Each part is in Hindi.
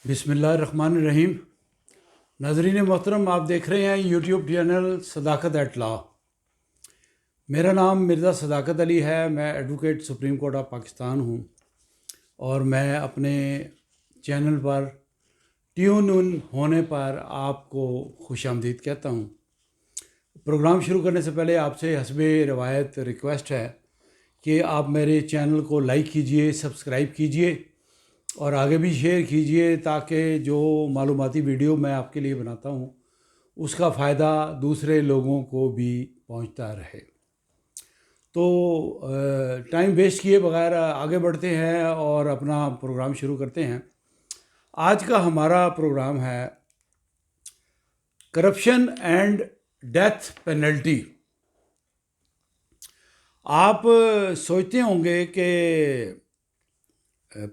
बिस्मिल्लाहिर्रहमानिर्रहीम। नाज़रीन मोहतरम, आप देख रहे हैं यूट्यूब चैनल सदाकत एट लॉ। मेरा नाम मिर्ज़ा सदाकत अली है। मैं advocate supreme court of Pakistan हूँ और मैं अपने चैनल पर ट्यून इन होने पर आपको खुशामदीद कहता हूँ। प्रोग्राम शुरू करने से पहले आपसे हस्बे रवायत रिक्वेस्ट है कि आप मेरे चैनल को लाइक कीजिए, सब्सक्राइब कीजिए और आगे भी शेयर कीजिए ताकि जो मालूमाती वीडियो मैं आपके लिए बनाता हूँ उसका फ़ायदा दूसरे लोगों को भी पहुँचता रहे। तो टाइम वेस्ट किए बगैर आगे बढ़ते हैं और अपना प्रोग्राम शुरू करते हैं। आज का हमारा प्रोग्राम है करप्शन एंड डेथ पेनल्टी। आप सोचते होंगे कि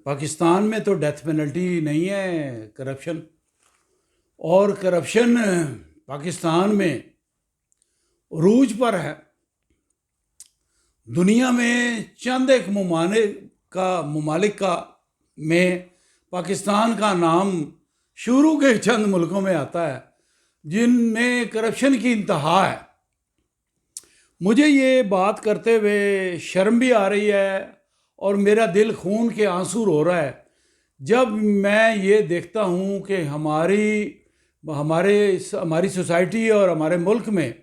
पाकिस्तान में तो डेथ पेनल्टी नहीं है करप्शन, और करप्शन पाकिस्तान में उरूज पर है। दुनिया में चंद एक ममालिक का में पाकिस्तान का नाम शुरू के चंद मुल्कों में आता है जिनमें करप्शन की इंतहा है। मुझे ये बात करते हुए शर्म भी आ रही है और मेरा दिल खून के आंसू रो रहा है जब मैं ये देखता हूँ कि हमारी सोसाइटी और हमारे मुल्क में,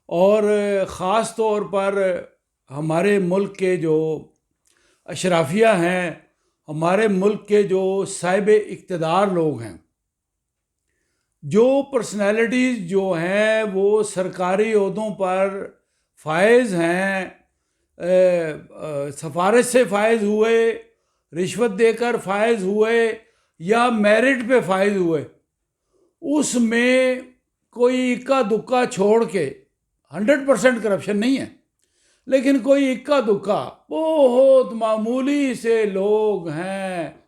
और ख़ास तौर पर हमारे मुल्क के जो अशराफिया हैं, हमारे मुल्क के जो साहिब इक़्तिदार लोग हैं, जो पर्सनैलिटीज़ जो हैं वो सरकारी ओहदों पर फायज़ हैं, सिफारिश से फायज़ हुए, रिश्वत देकर फायज़ हुए या मेरिट पे फायज़ हुए, उसमें कोई इक्का दुक्का छोड़ के 100% करप्शन नहीं है, लेकिन कोई इक्का दुक्का बहुत मामूली से लोग हैं,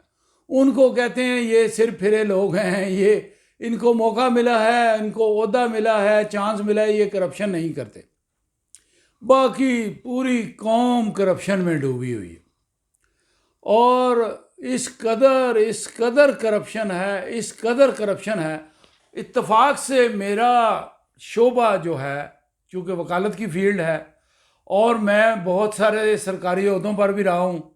उनको कहते हैं ये सिर फिरे लोग हैं, ये इनको मौका मिला है, इनको ओहदा मिला है, चांस मिला है, ये करप्शन नहीं करते। बाकी पूरी कौम करप्शन में डूबी हुई है और इस कदर करप्शन है। इत्तफाक से मेरा शोबा जो है, चूँकि वकालत की फील्ड है और मैं बहुत सारे सरकारी ओहदों पर भी रहा हूँ,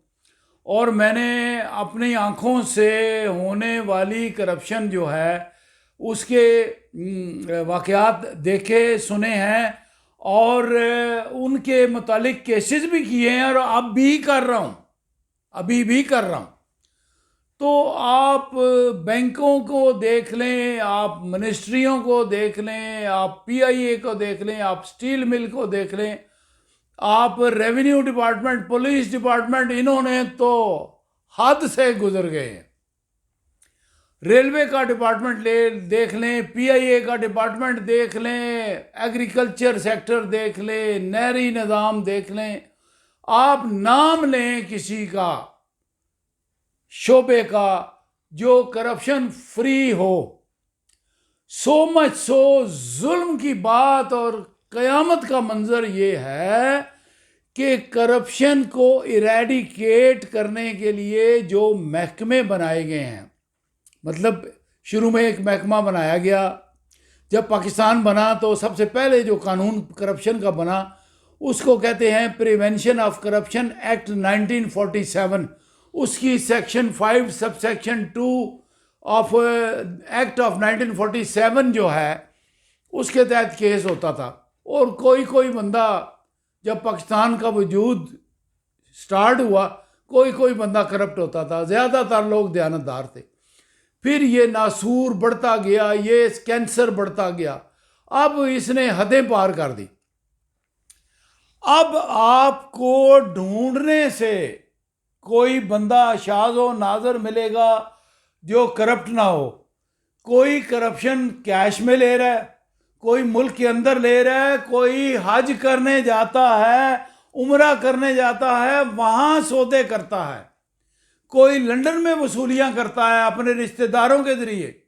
और मैंने अपनी आँखों से होने वाली करप्शन जो है उसके वाक़यात देखे सुने हैं और उनके मुतालिक केसेस भी किए हैं और अब भी कर रहा हूँ, अभी भी कर रहा हूँ। तो आप बैंकों को देख लें, आप मिनिस्ट्रियों को देख लें, आप पीआईए को देख लें, आप स्टील मिल को देख लें, आप रेवेन्यू डिपार्टमेंट, पुलिस डिपार्टमेंट, इन्होंने तो हद से गुजर गए हैं। रेलवे का डिपार्टमेंट देख लें, पीआईए का डिपार्टमेंट देख लें, एग्रीकल्चर सेक्टर देख लें, नहरी निज़ाम देख लें, आप नाम लें किसी का शोबे का जो करप्शन फ्री हो। सो मच सो जुल्म की बात और क़यामत का मंजर ये है कि करप्शन को इरेडिकेट करने के लिए जो महकमे बनाए गए हैं, मतलब शुरू में एक महकमा बनाया गया, जब पाकिस्तान बना तो सबसे पहले जो कानून करप्शन का बना उसको कहते हैं प्रिवेंशन ऑफ करप्शन एक्ट 1947। उसकी section 5 sub section 2 of act of 1947 जो है उसके तहत केस होता था। और कोई बंदा, जब पाकिस्तान का वजूद स्टार्ट हुआ, कोई बंदा करप्ट होता था, ज़्यादातर लोग दयानतदार थे। फिर ये नासूर बढ़ता गया, ये कैंसर बढ़ता गया, अब इसने हदें पार कर दी। अब आपको ढूंढने से कोई बंदा शाज़ व नाज़र मिलेगा जो करप्ट ना हो। कोई करप्शन कैश में ले रहा है, कोई मुल्क के अंदर ले रहा है, कोई हज करने जाता है, उम्रा करने जाता है, वहाँ सौदे करता है, कोई लंदन में वसूलियाँ करता है अपने रिश्तेदारों के ज़रिए।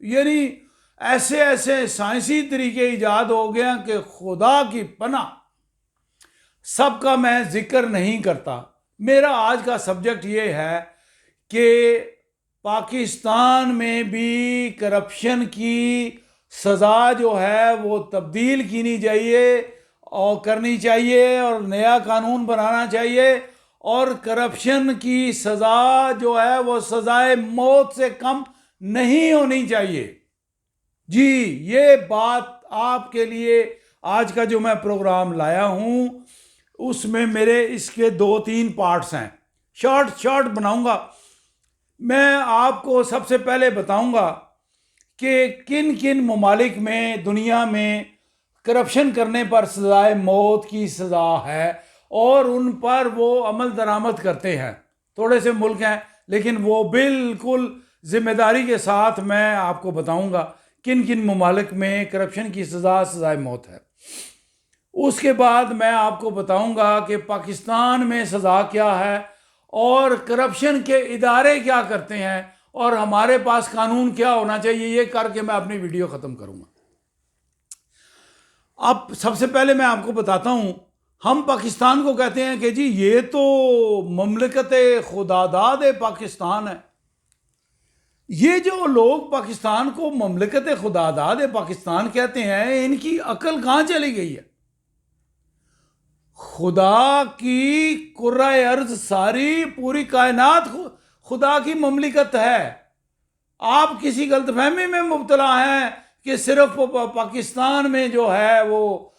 यानी ऐसे ऐसे साइंसी तरीके ईजाद हो गए हैं कि खुदा की पनाह, सबका मैं जिक्र नहीं करता। मेरा आज का सब्जेक्ट ये है कि पाकिस्तान में भी करप्शन की सज़ा जो है वो तब्दील कीनी चाहिए और करनी चाहिए और नया कानून बनाना चाहिए, और करप्शन की सज़ा जो है वो सज़ाए मौत से कम नहीं होनी चाहिए। जी, ये बात आपके लिए आज का जो मैं प्रोग्राम लाया हूँ उसमें मेरे इसके 2-3 पार्ट्स हैं। शॉर्ट बनाऊंगा। मैं आपको सबसे पहले बताऊंगा कि किन किन ममालिक में दुनिया में करप्शन करने पर सजाए मौत की सज़ा है और उन पर वो अमल दरामद करते हैं। थोड़े से मुल्क हैं लेकिन वो बिल्कुल ज़िम्मेदारी के साथ मैं आपको बताऊंगा किन किन ममालिक में करप्शन की सज़ाए मौत है। उसके बाद मैं आपको बताऊंगा कि पाकिस्तान में सज़ा क्या है और करप्शन के इदारे क्या करते हैं और हमारे पास कानून क्या होना चाहिए। ये करके मैं अपनी वीडियो ख़त्म करूंगा। अब सबसे पहले मैं आपको बताता हूं, हम पाकिस्तान को कहते हैं कि जी ये तो ममलिकत खुदादाद पाकिस्तान है। ये जो लोग पाकिस्तान को ममलिकत खुदादाद पाकिस्तान कहते हैं, इनकी अकल कहाँ चली गई है? खुदा की कुर्रा अर्ज सारी पूरी कायनात खुदा की ममलिकत है। आप किसी गलतफहमी में मुब्तला हैं कि सिर्फ पाकिस्तान में जो है वो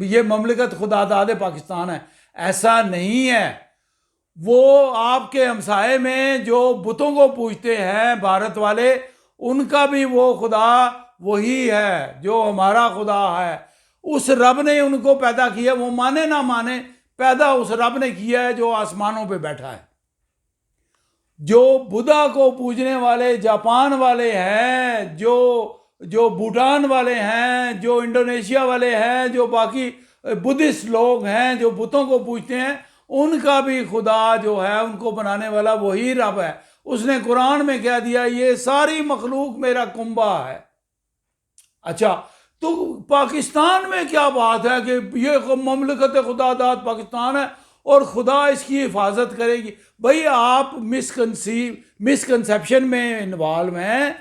ये ममलिकत खुदादाद पाकिस्तान है। ऐसा नहीं है। वो आपके हमसाए में जो बुतों को पूजते हैं भारत वाले, उनका भी वो खुदा वही है जो हमारा खुदा है। उस रब ने उनको पैदा किया, वो माने ना माने, पैदा उस रब ने किया है जो आसमानों पे बैठा है। जो बुद्धा को पूजने वाले जापान वाले हैं, जो भूटान वाले हैं, जो इंडोनेशिया वाले हैं, जो बाकी बुद्धिस्ट लोग हैं जो बुतों को पूजते हैं, उनका भी खुदा जो है उनको बनाने वाला वही रब है। उसने कुरान में कह दिया ये सारी मखलूक मेरा कुंबा है। अच्छा, तो पाकिस्तान में क्या बात है कि ये ममलिकत खुदादाद पाकिस्तान है और खुदा इसकी हिफाजत करेगी? भाई आप मिसकंसेप्शन में इन्वॉल्व हैं।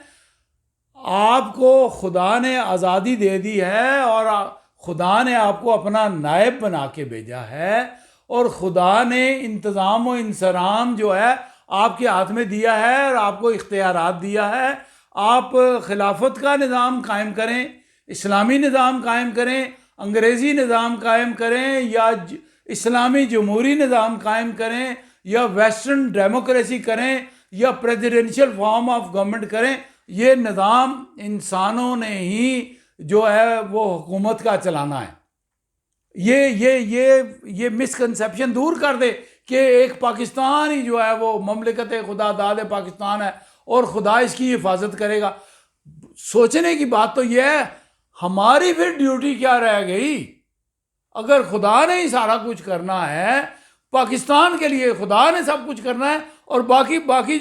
आपको खुदा ने आज़ादी दे दी है और खुदा ने आपको अपना नायब बना के भेजा है और खुदा ने इंतज़ाम व इंसराम जो है आपके हाथ में दिया है और आपको इख्तियारात दिया है। आप खिलाफत का निज़ाम कायम करें, इस्लामी निज़ाम कायम करें, अंग्रेज़ी निज़ाम कायम करें, या इस्लामी जमहूरी निज़ाम कायम करें, या वेस्टर्न डेमोक्रेसी करें, या प्रेसिडेंशियल फॉर्म ऑफ गवर्नमेंट करें, ये निज़ाम इंसानों ने ही जो है वो हुकूमत का चलाना है। ये मिसकंसेप्शन दूर कर दे कि एक पाकिस्तान ही जो है वो ममलिकत खुदादाद पाकिस्तान है और खुदा इसकी हिफाजत करेगा। सोचने की बात तो यह है, हमारी फिर ड्यूटी क्या रह गई? अगर खुदा ने ही सारा कुछ करना है, पाकिस्तान के लिए खुदा ने सब कुछ करना है, और बाकी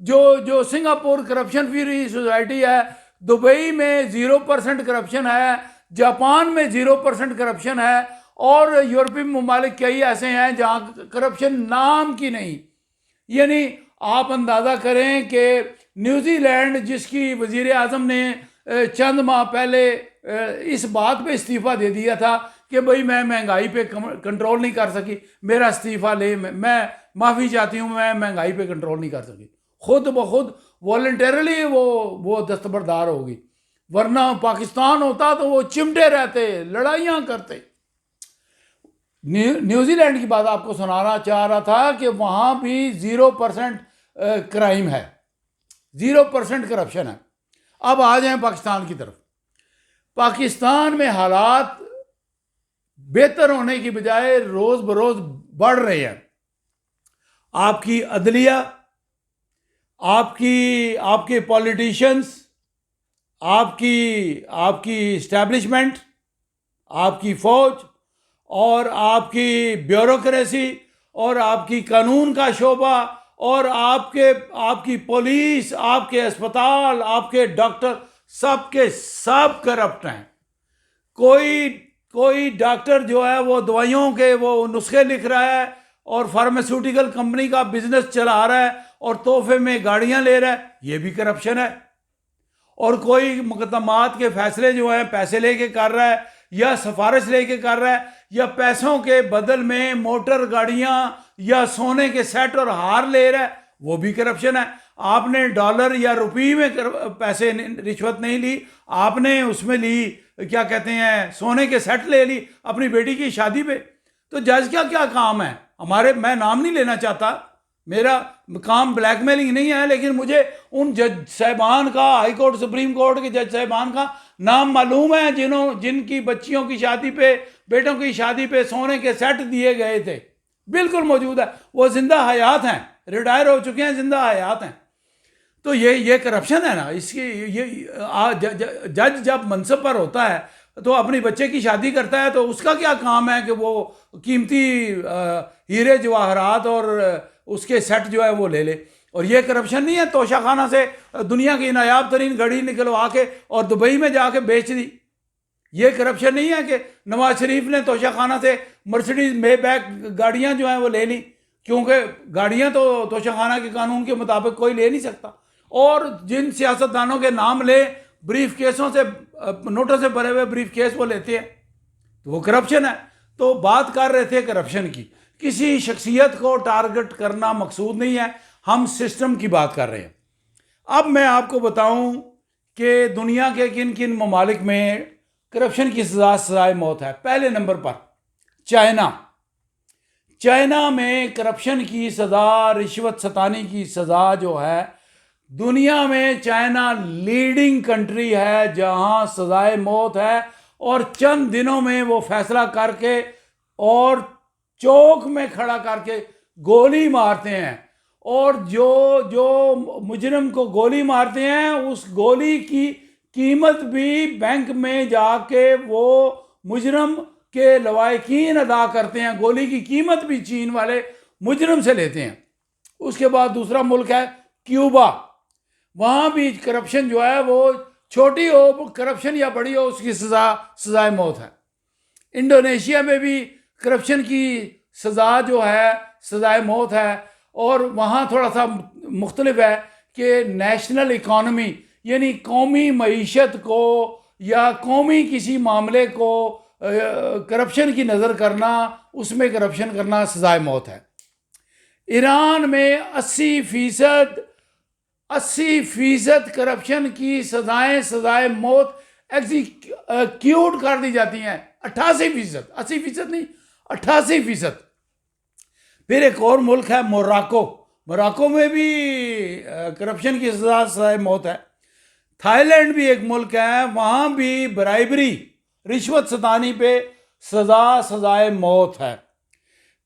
जो सिंगापुर करप्शन फ्री सोसाइटी है, दुबई में 0% करप्शन है, जापान में 0% करप्शन है, और यूरोपीय ममालिक कई ऐसे हैं जहाँ करप्शन नाम की नहीं। यानी आप अंदाज़ा करें कि न्यूजीलैंड, जिसकी वज़ीर आज़म ने चंद माह पहले इस बात पे इस्तीफ़ा दे दिया था कि भाई मैं महंगाई पे कंट्रोल नहीं कर सकी, मेरा इस्तीफ़ा ले, मैं माफ़ी चाहती हूँ, मैं महंगाई पे कंट्रोल नहीं कर सकी, खुद ब खुद वॉलंटरली वो दस्तबरदार होगी। वरना पाकिस्तान होता तो वो चिमटे रहते, लड़ाइयाँ करते। न्यूजीलैंड की बात आपको सुनाना चाह रहा था कि वहाँ भी 0% क्राइम है, 0% करप्शन है। अब आ जाएं पाकिस्तान की तरफ। पाकिस्तान में हालात बेहतर होने की बजाय रोज़ बरोज़ बढ़ रहे हैं। आपकी अदलिया, आपके पॉलिटिशियंस, आपकी इस्टेब्लिशमेंट, आपकी फ़ौज और आपकी ब्यूरोक्रेसी और आपकी कानून का शोबा और आपकी पुलिस, आपके अस्पताल, आपके डॉक्टर, सबके सब करप्ट हैं। कोई डॉक्टर जो है वो दवाइयों के वो नुस्खे लिख रहा है और फार्मास्यूटिकल कंपनी का बिजनेस चला रहा है और तोहफे में गाड़ियां ले रहा है, ये भी करप्शन है। और कोई मुकदमात के फैसले जो हैं पैसे लेके कर रहा है या सिफारिश लेके कर रहा है या पैसों के बदल में मोटर गाड़ियां या सोने के सेट और हार ले रहा है, वो भी करप्शन है। आपने डॉलर या रुपये में पैसे रिश्वत नहीं ली, आपने उसमें ली क्या कहते हैं सोने के सेट ले ली अपनी बेटी की शादी पे। तो जज का क्या काम है? मैं नाम नहीं लेना चाहता, मेरा काम ब्लैकमेलिंग नहीं है, लेकिन मुझे उन जज साहिबान का, हाई कोर्ट सुप्रीम कोर्ट के जज साहिबान का नाम मालूम है जिनकी बच्चियों की शादी पे, बेटों की शादी पे सोने के सेट दिए गए थे, बिल्कुल मौजूद है। वो जिंदा हयात हैं, रिटायर हो चुके हैं, जिंदा हयात हैं। तो ये करप्शन है ना। इसकी जज जब मनसब पर होता है तो अपनी बच्चे की शादी करता है, तो उसका क्या काम है कि वो कीमती हीरे जवाहरात और उसके सेट जो है वो ले ले। और ये करप्शन नहीं है तोशा खाना से दुनिया की नायाब तरीन घड़ी निकलवा के और दुबई में जाके बेच दी। ये करप्शन नहीं है कि नवाज शरीफ ने तोशा खाना से मर्सिडीज मेबैक गाड़ियां जो हैं वो ले ली, क्योंकि गाड़ियां तो तोशा खाना के कानून के मुताबिक कोई ले नहीं सकता। और जिन सियासतदानों के नाम ले ब्रीफ केसों से, नोटों से भरे हुए ब्रीफ केस वो लेते हैं, तो वो करप्शन है। तो बात कर रहे थे करप्शन की, किसी शख्सियत को टारगेट करना मकसूद नहीं है, हम सिस्टम की बात कर रहे हैं। अब मैं आपको बताऊं कि दुनिया के किन किन ममालिक में करप्शन की सजाए मौत है। पहले नंबर पर चाइना में करप्शन की सज़ा, रिश्वत सतानी की सज़ा जो है, दुनिया में चाइना लीडिंग कंट्री है जहां सजाए मौत है। और चंद दिनों में वो फैसला करके और चौक में खड़ा करके गोली मारते हैं, और जो मुजरिम को गोली मारते हैं उस गोली की कीमत भी बैंक में जाके वो मुजरिम के लवाहिकीन अदा करते हैं। गोली की कीमत भी चीन वाले मुजरिम से लेते हैं। उसके बाद दूसरा मुल्क है क्यूबा, वहाँ भी करप्शन जो है वो छोटी हो करप्शन या बड़ी हो उसकी सजाए मौत है। इंडोनेशिया में भी करप्शन की सज़ा जो है सजाए मौत है, और वहाँ थोड़ा सा मुख्तलिफ है कि नेशनल इकॉनमी यानी कौमी मईशत को या कौमी किसी मामले को करप्शन की नज़र करना, उसमें करप्शन करना सजाए मौत है। ईरान में 80% करप्शन की सजाए मौत एग्जीक्यूट कर दी जाती हैं। 88%, 80% नहीं, 88%। फिर एक और मुल्क है मोरक्को में भी करप्शन की सजाए मौत है। थाईलैंड भी एक मुल्क है, वहाँ भी ब्राइबरी, रिश्वत सतानी पे सजाए मौत है।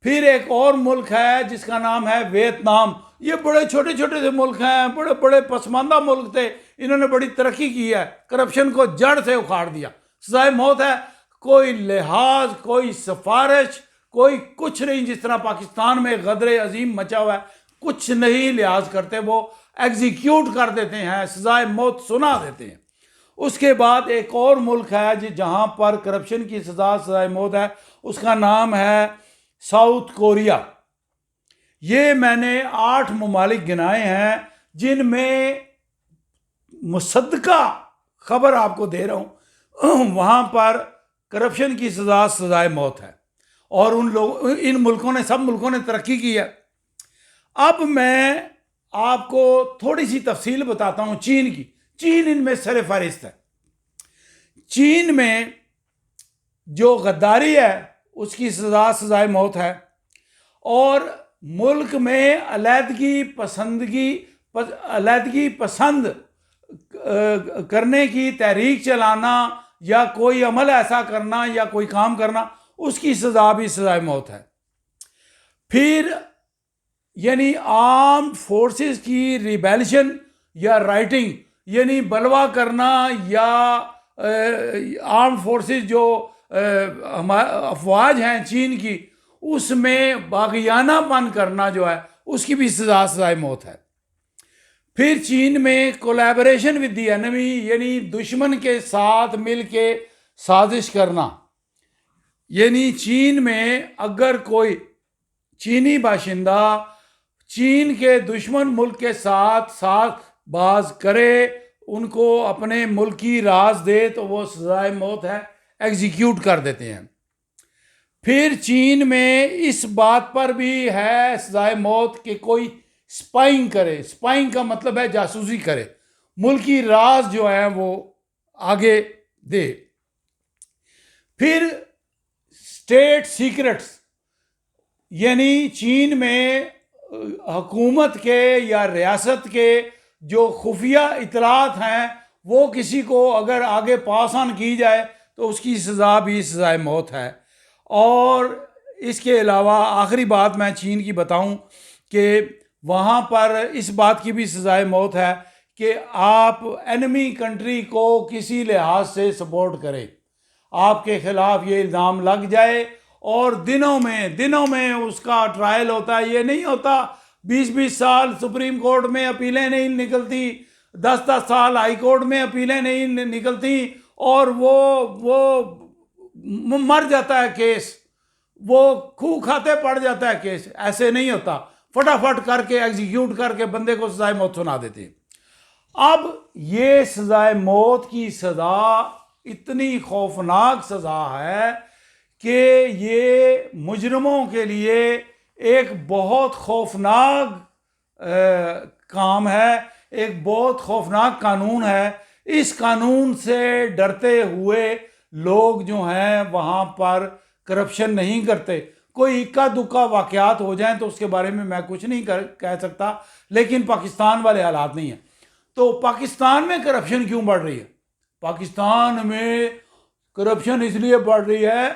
फिर एक और मुल्क है जिसका नाम है वियतनाम। ये बड़े छोटे छोटे से मुल्क हैं, बड़े बड़े पसमानदा मुल्क थे, इन्होंने बड़ी तरक्की की है, करप्शन को जड़ से उखाड़ दिया, सजाए मौत है। कोई लिहाज, कोई सिफारिश, कोई कुछ नहीं। जिस तरह पाकिस्तान में गदर अजीम मचा हुआ है, कुछ नहीं लिहाज करते, वो एग्जीक्यूट कर देते हैं, सजाए मौत सुना देते हैं। उसके बाद एक और मुल्क है जहाँ पर करप्शन की सजाए मौत है, उसका नाम है साउथ कोरिया। ये मैंने 8 ममालिक गिनाए हैं जिनमें मुसद्दका खबर आपको दे रहा हूँ, वहाँ पर करप्शन की सजाए मौत है। और सब मुल्कों ने तरक्की की है। अब मैं आपको थोड़ी सी तफसील बताता हूँ चीन की। चीन इनमें सरफहरिस्त है। चीन में जो गद्दारी है उसकी सजाए मौत है, और मुल्क में अलहदगी पसंद करने की तहरीक चलाना या कोई अमल ऐसा करना या कोई काम करना, उसकी सजा भी सजाए मौत है। फिर यानी आर्म्ड फोर्सेस की रिबेलिशन या राइटिंग यानी बलवा करना, या आर्म्ड फोर्सेस जो अफवाज हैं चीन की, उसमें बागियानापन करना जो है उसकी भी सजाए मौत है। फिर चीन में कोलैबोरेशन विद द एनिमी यानी दुश्मन के साथ मिल के साजिश करना, यानी चीन में अगर कोई चीनी बाशिंदा चीन के दुश्मन मुल्क के साथ साथबाज करे, उनको अपने मुल्क की राज दे, तो वो सजाए मौत है, एग्जीक्यूट कर देते हैं। फिर चीन में इस बात पर भी है सजाए मौत कि कोई स्पाइंग करे। स्पाइंग का मतलब है जासूसी करे, मुल्क की राज जो है वो आगे दे। फिर स्टेट सीक्रेट्स, यानी चीन में हुकूमत के या रियासत के जो खुफिया इतलात हैं, वो किसी को अगर आगे पास ऑन की जाए तो उसकी सज़ा भी सज़ाए मौत है। और इसके अलावा आखिरी बात मैं चीन की बताऊं कि वहाँ पर इस बात की भी सज़ाए मौत है कि आप एनिमी कंट्री को किसी लिहाज से सपोर्ट करें, आपके खिलाफ ये इल्ज़ाम लग जाए और दिनों में उसका ट्रायल होता है। ये नहीं होता 20-20 साल सुप्रीम कोर्ट में अपीलें नहीं निकलती, 10-10 साल हाई कोर्ट में अपीलें नहीं निकलती और वो मर जाता है केस, वो खूह खाते पड़ जाता है केस। ऐसे नहीं होता, फटाफट करके एग्जीक्यूट करके बंदे को सजाए मौत सुना देते हैं। अब ये सजाए मौत की सज़ा इतनी खौफनाक सज़ा है कि ये मुजरमों के लिए एक बहुत खौफनाक काम है, एक बहुत खौफनाक कानून है। इस कानून से डरते हुए लोग जो हैं वहाँ पर करप्शन नहीं करते। कोई इक्का दुक्का वाक़यात हो जाएं तो उसके बारे में मैं कुछ नहीं कह सकता, लेकिन पाकिस्तान वाले हालात नहीं हैं। तो पाकिस्तान में करप्शन क्यों बढ़ रही है? पाकिस्तान में करप्शन इसलिए बढ़ रही है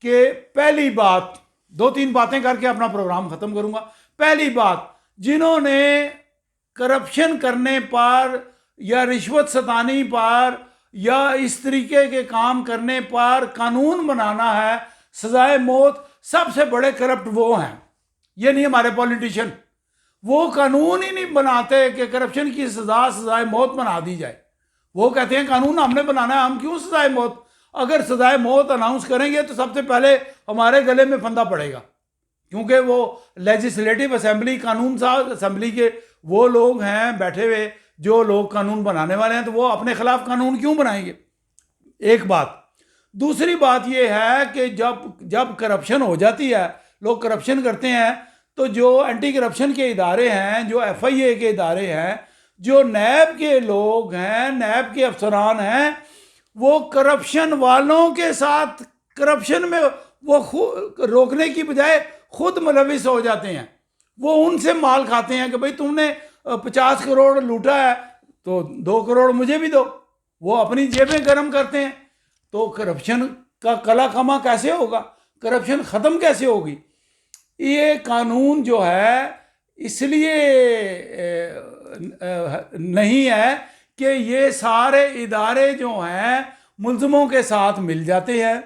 कि पहली बात, 2-3 बातें करके अपना प्रोग्राम ख़त्म करूँगा। पहली बात, जिन्होंने करप्शन करने पर या रिश्वत सतानी पर या इस तरीके के काम करने पर कानून बनाना है सजाए मौत, सबसे बड़े करप्ट वो हैं, ये नहीं हमारे पॉलिटिशियन। वो कानून ही नहीं बनाते कि करप्शन की सजा सजाए मौत बना दी जाए। वो कहते हैं कानून हमने बनाना है, हम क्यों सजाए मौत। अगर सजाए मौत अनाउंस करेंगे तो सबसे पहले हमारे गले में फंदा पड़ेगा, क्योंकि वो लेजिस्लेटिव असेंबली, कानून साज असेंबली के वो लोग हैं बैठे हुए, जो लोग कानून बनाने वाले हैं, तो वो अपने खिलाफ कानून क्यों बनाएंगे? एक बात। दूसरी बात ये है कि जब करप्शन हो जाती है, लोग करप्शन करते हैं, तो जो एंटी करप्शन के इदारे हैं, जो FIA के इदारे हैं, जो नैब के लोग हैं, नैब के अफसरान हैं, वो करप्शन वालों के साथ करप्शन में वो रोकने की बजाय खुद मुलविस हो जाते हैं। वो उनसे माल खाते हैं कि भाई तुमने 50 करोड़ लूटा है तो 2 करोड़ मुझे भी दो। वो अपनी जेबें गर्म करते हैं। तो करप्शन का कला कमा कैसे होगा? करप्शन ख़त्म कैसे होगी? ये कानून जो है इसलिए नहीं है कि ये सारे इदारे जो हैं मुल्ज़मों के साथ मिल जाते हैं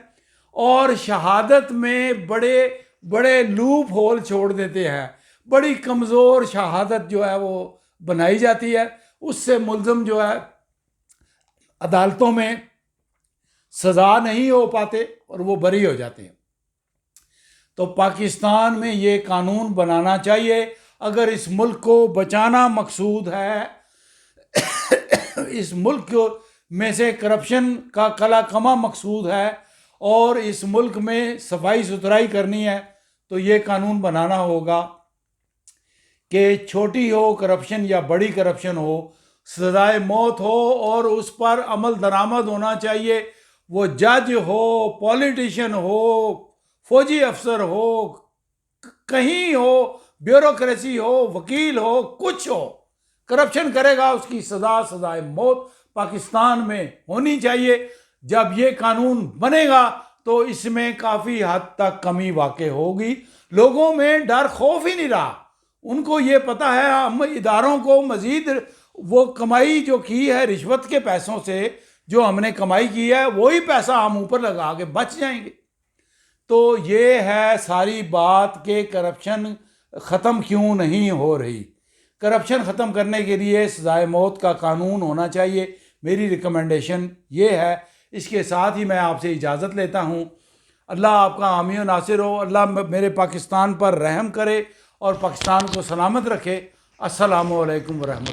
और शहादत में बड़े बड़े लूप होल छोड़ देते हैं। बड़ी कमज़ोर शहादत जो है वो बनाई जाती है, उससे मुल्ज़म जो है अदालतों में सज़ा नहीं हो पाते और वो बरी हो जाते हैं। तो पाकिस्तान में ये कानून बनाना चाहिए अगर इस मुल्क को बचाना मकसूद है, इस मुल्क में से करप्शन का कला कमा मकसूद है और इस मुल्क में सफाई सुथराई करनी है, तो ये कानून बनाना होगा कि छोटी हो करप्शन या बड़ी करप्शन हो, सजाए मौत हो और उस पर अमल दरामद होना चाहिए। वो जज हो, पॉलिटिशियन हो, फौजी अफसर हो, कहीं हो, ब्यूरोक्रेसी हो, वकील हो, कुछ हो, करप्शन करेगा उसकी सज़ा सजाए मौत पाकिस्तान में होनी चाहिए। जब ये कानून बनेगा तो इसमें काफ़ी हद तक कमी वाक़ई होगी। लोगों में डर खौफ ही नहीं रहा, उनको ये पता है हम इदारों को मज़ीद वो कमाई जो की है रिश्वत के पैसों से, जो हमने कमाई की है वही पैसा हम ऊपर लगा के बच जाएंगे। तो ये है सारी बात कि करप्शन ख़त्म क्यों नहीं हो रही। करप्शन ख़त्म करने के लिए सज़ाए मौत का कानून होना चाहिए, मेरी रिकमेंडेशन ये है। इसके साथ ही मैं आपसे इजाज़त लेता हूँ। अल्लाह आपका हामी व नासिर हो। अल्लाह मेरे पाकिस्तान पर रहम करे और पाकिस्तान को सलामत रखे। अस्सलामु अलैकुम व रहमतुल्लाह।